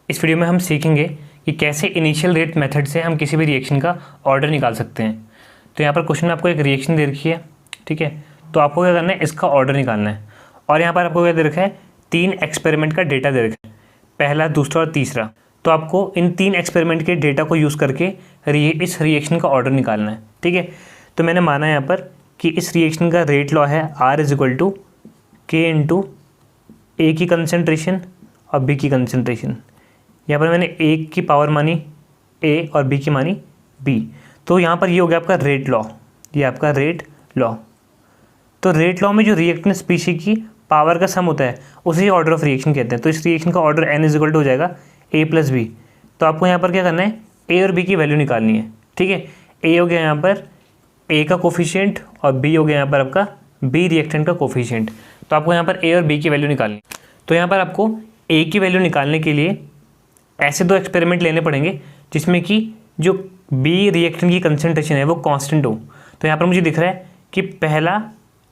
इस वीडियो में हम सीखेंगे कि कैसे इनिशियल रेट मेथड से हम किसी भी रिएक्शन का ऑर्डर निकाल सकते हैं। तो यहाँ पर क्वेश्चन में आपको एक रिएक्शन दे रखी है, ठीक है। तो आपको क्या करना है, इसका ऑर्डर निकालना है। और यहाँ पर आपको क्या दे रखा है, 3 एक्सपेरिमेंट का डेटा दे रखा है, पहला, दूसरा और तीसरा। तो आपको इन 3 एक्सपेरिमेंट के डेटा को यूज़ करके इस रिएक्शन का ऑर्डर निकालना है, ठीक है। तो मैंने माना यहाँ पर कि इस रिएक्शन का रेट लॉ है R = K × A की कंसनट्रेशन और B की कंसनट्रेशन। यहाँ पर मैंने A की पावर मानी A और B की मानी B। तो यहाँ पर ये हो गया आपका रेट लॉ, ये आपका रेट लॉ। तो रेट लॉ में जो रिएक्टेंट स्पीशीज की पावर का सम होता है उसे ऑर्डर ऑफ रिएक्शन कहते हैं। तो इस रिएक्शन का ऑर्डर n = हो जाएगा A + B। तो आपको यहाँ पर क्या करना है, A और B की वैल्यू निकालनी है, ठीक है। A हो गया यहाँ पर A का कोफिशिएंट और B हो गया यहाँ पर आपका B रिएक्टेंट का कोफिशिएंट। तो आपको यहाँ पर A और B की वैल्यू निकालनी है। तो यहाँ पर आपको A की वैल्यू निकालने के लिए ऐसे 2 एक्सपेरिमेंट लेने पड़ेंगे जिसमें कि जो B रिएक्टेंट की कंसनट्रेशन है वो कांस्टेंट हो। तो यहाँ पर मुझे दिख रहा है कि पहला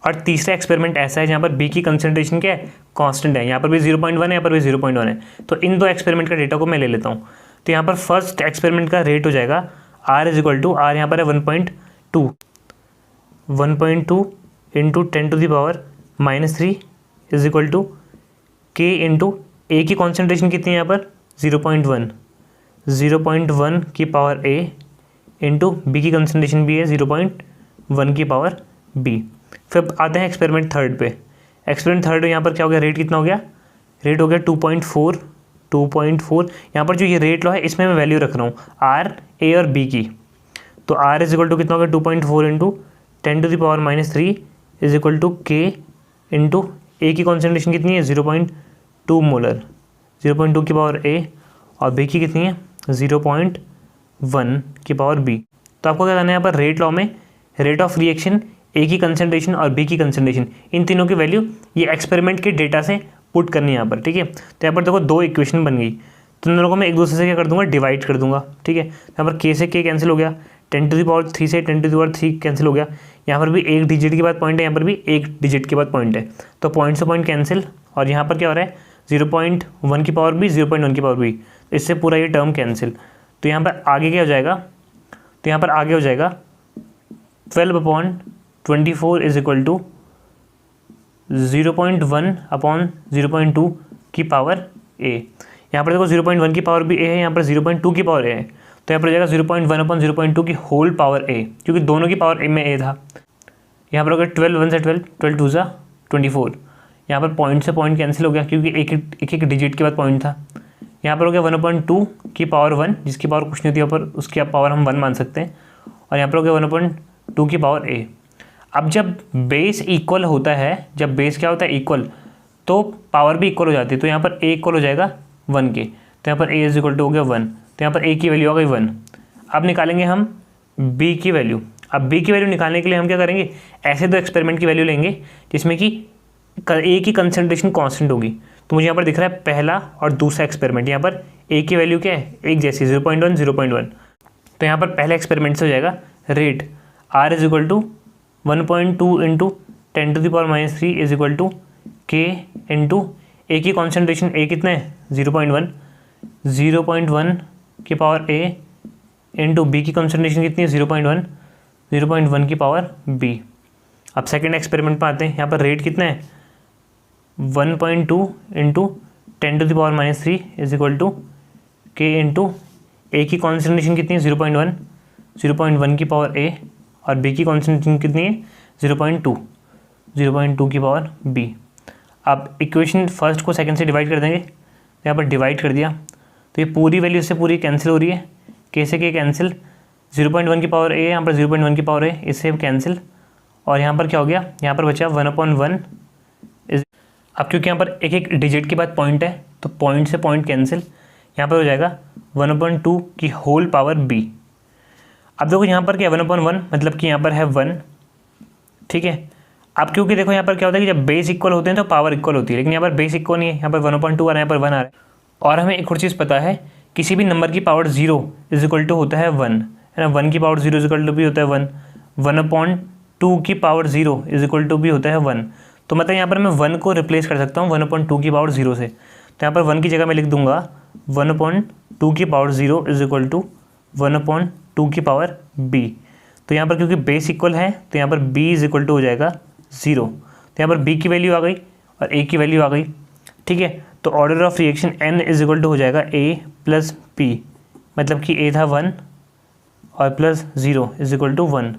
और तीसरा एक्सपेरिमेंट ऐसा है जहाँ पर B की कंसनट्रेशन क्या है, कांस्टेंट है। यहाँ पर भी 0.1 है, यहाँ पर भी 0.1 है। तो इन 2 एक्सपेरिमेंट का डेटा को मैं ले लेता हूँ। तो यहाँ पर फर्स्ट एक्सपेरिमेंट का रेट हो जाएगा R = R यहाँ पर है 1.2 × 10⁻³ = K × A की कॉन्सेंट्रेशन कितनी है यहाँ पर 0.1 की पावर A इंटू B की कंसनट्रेशन भी है 0.1 की पावर B। फिर आते हैं एक्सपेरिमेंट थर्ड पे। एक्सपेरिमेंट थर्ड यहाँ पर क्या हो गया, रेट कितना हो गया, रेट हो गया 2.4। यहाँ पर जो ये रेट लॉ है इसमें मैं वैल्यू रख रहा हूँ R, A और B की। तो R = कितना हो गया 2.4 × 10⁻³ K इंटू A की कॉन्सेंट्रेशन कितनी है 0.2 मोलर, 0.2 की पावर A और B की कितनी है 0.1 की पावर B। तो आपको क्या करना है, यहाँ पर रेट लॉ में रेट ऑफ रिएक्शन, A की कंसनट्रेशन और B की कंसनट्रेशन, इन तीनों की वैल्यू ये एक्सपेरिमेंट के डेटा से पुट करनी है यहाँ पर, ठीक है। तो यहाँ पर देखो 2 इक्वेशन बन गई। तो इन दोनों को मैं एक दूसरे से क्या कर दूंगा, डिवाइड कर दूंगा, ठीक है। यहाँ पर K से K कैंसिल हो गया, 10⁻³ से 10⁻³ कैंसिल हो गया। यहाँ पर भी एक डिजिट के बाद पॉइंट है, यहाँ पर भी एक डिजिट के बाद पॉइंट है। तो पॉइंट से पॉइंट कैंसिल और यहाँ पर क्या हो रहा है 0.1 की पावर B, 0.1 की पावर B, इससे पूरा ये टर्म कैंसिल। तो यहाँ पर आगे क्या हो जाएगा, तो यहाँ पर आगे हो जाएगा 12/24 = 0.1/0.2 की पावर A। यहाँ पर देखो 0.1 की पावर भी A है, यहाँ पर 0.2 की पावर A है। तो यहाँ पर हो जाएगा 0.1/0.2 की होल पावर A, क्योंकि दोनों की पावर A में A था। यहाँ पर हो गया 12 1 से 12, 12 2 = 24। यहाँ पर पॉइंट से पॉइंट कैंसिल हो गया क्योंकि एक डिजिट के बाद पॉइंट था। यहाँ पर हो गया 1/2 की पावर 1, जिसकी पावर कुछ नहीं होती, यहाँ पर उसकी पावर हम 1 मान सकते हैं। और यहाँ पर हो गया 1/2 की पावर A। अब जब बेस इक्वल होता है, जब बेस क्या होता है इक्वल, तो पावर भी इक्वल हो जाती है। तो यहाँ पर A इक्वल हो जाएगा 1 के। तो यहाँ पर A = हो गया 1। तो यहाँ पर A की वैल्यू आ गई 1। अब निकालेंगे हम B की वैल्यू। अब B की वैल्यू निकालने के लिए हम क्या करेंगे, ऐसे 2 एक्सपेरिमेंट की वैल्यू लेंगे जिसमें कि A की कंसनट्रेशन कांस्टेंट होगी। तो मुझे यहाँ पर दिख रहा है पहला और दूसरा एक्सपेरिमेंट, यहाँ पर A की वैल्यू क्या है, एक जैसी 0.1 0.1। तो यहाँ पर पहले एक्सपेरिमेंट से हो जाएगा rate R = 1.2 × 10⁻³ K into A की कॉन्सेंट्रेशन A कितना है 0.1 की पावर A इंटू B की कॉन्सेंट्रेशन कितनी है 0.1 की पावर B। अब सेकेंड एक्सपेरिमेंट पर आते हैं। यहाँ पर रेट कितना है 1.2 × 10⁻³ K इंटू A की कॉन्सेंट्रेशन कितनी है 0.1 की पावर A और B की कॉन्सेंट्रेशन कितनी है 0.2 की पावर B। अब इक्वेशन फर्स्ट को सेकंड से डिवाइड कर देंगे। यहाँ पर डिवाइड कर दिया तो ये पूरी वैल्यू से पूरी कैंसिल हो रही है, K से K कैंसिल, 0.1 की पावर A यहाँ पर 0.1 की पावर A, इससे कैंसिल। और यहाँ पर क्या हो गया, यहाँ पर बचा 1/1। अब क्योंकि यहाँ पर एक एक डिजिट के बाद पॉइंट है तो पॉइंट से पॉइंट कैंसिल, यहाँ पर हो जाएगा 1/2 की होल पावर B। अब देखो यहाँ पर क्या 1/1 मतलब कि यहाँ पर है 1, ठीक है। अब क्योंकि देखो यहाँ पर क्या होता है कि जब बेस इक्वल होते हैं तो पावर इक्वल होती है, लेकिन यहाँ पर बेस इक्वल नहीं है, यहाँ पर 1/2 आ रहा है, यहाँ पर 1 आ रहा है। और हमें एक और चीज़ पता है, किसी भी नंबर की पावर 0 = होता है 1, है ना। 1 की पावर 0 = भी होता है 1, 1/2 की पावर 0 = भी होता है 1। तो मतलब यहाँ पर मैं 1 को रिप्लेस कर सकता हूँ 1/2 की पावर 0 से। तो यहाँ पर 1 की जगह मैं लिख दूंगा 1/2 की पावर 0 इज इक्वल टू 1/2 की पावर b। तो यहाँ पर क्योंकि बेस इक्वल है तो यहाँ पर b इज इक्वल टू हो जाएगा 0। तो यहाँ पर b की वैल्यू आ गई और a की वैल्यू आ गई, ठीक है। तो order of reaction n is equal to हो जाएगा a प्लस p, मतलब कि a था 1 और प्लस 0 इज इक्वल टू 1।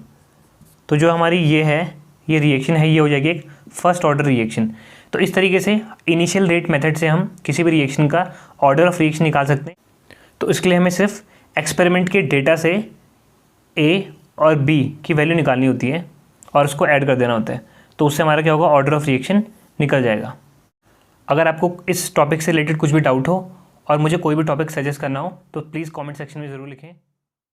तो जो हमारी ये रिएक्शन है ये हो जाएगी एक फर्स्ट ऑर्डर रिएक्शन। तो इस तरीके से इनिशियल रेट मेथड से हम किसी भी रिएक्शन का ऑर्डर ऑफ रिएक्शन निकाल सकते हैं। तो इसके लिए हमें सिर्फ एक्सपेरिमेंट के डेटा से a और b की वैल्यू निकालनी होती है और उसको ऐड कर देना होता है। तो उससे हमारा क्या होगा, ऑर्डर ऑफ रिएक्शन निकल जाएगा। अगर आपको इस टॉपिक से रिलेटेड कुछ भी डाउट हो और मुझे कोई भी टॉपिक सजेस्ट करना हो तो प्लीज़ कमेंट सेक्शन में ज़रूर लिखें।